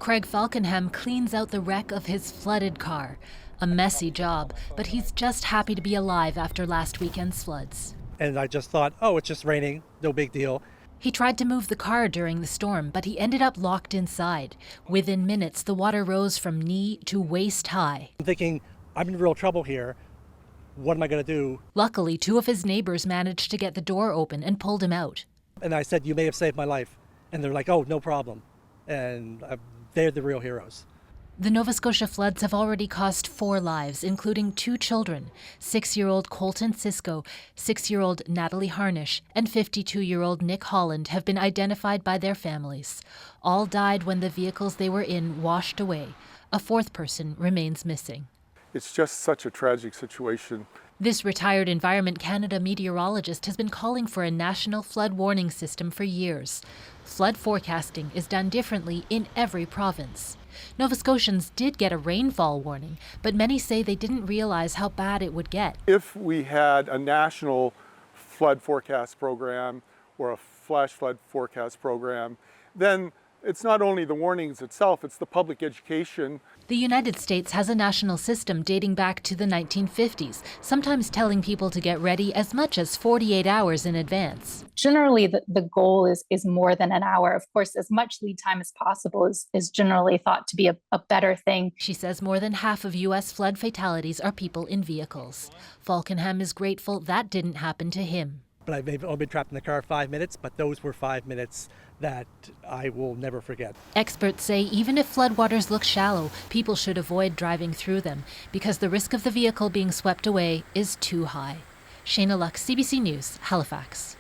Craig Falkenham cleans out the wreck of his flooded car. A messy job, but he's just happy to be alive after last weekend's floods. And I just thought, oh, it's just raining, no big deal. He tried to move the car during the storm, but he ended up locked inside. Within minutes, the water rose from knee to waist high. I'm thinking, I'm in real trouble here. What am I going to do? Luckily, 2 of his neighbors managed to get the door open and pulled him out. And I said, you may have saved my life. And they're like, oh, no problem. And they're the real heroes. The Nova Scotia floods have already cost 4 lives, including 2 children. 6-year-old Colton Cisco, 6-year-old Natalie Harnish, and 52-year-old Nick Holland have been identified by their families. All died when the vehicles they were in washed away. A 4th person remains missing. It's just such a tragic situation. This retired Environment Canada meteorologist has been calling for a national flood warning system for years. Flood forecasting is done differently in every province. Nova Scotians did get a rainfall warning, but many say they didn't realize how bad it would get. If we had a national flood forecast program or a flash flood forecast program, then it's not only the warnings itself, it's the public education. The United States has a national system dating back to the 1950s, sometimes telling people to get ready as much as 48 hours in advance. Generally, the goal is more than an hour. Of course, as much lead time as possible is generally thought to be a better thing. She says more than half of U.S. flood fatalities are people in vehicles. Falkenham is grateful that didn't happen to him. But I've only been trapped in the car 5 minutes, but those were 5 minutes that I will never forget. Experts say even if floodwaters look shallow, people should avoid driving through them because the risk of the vehicle being swept away is too high. Shayna Luck, CBC News, Halifax.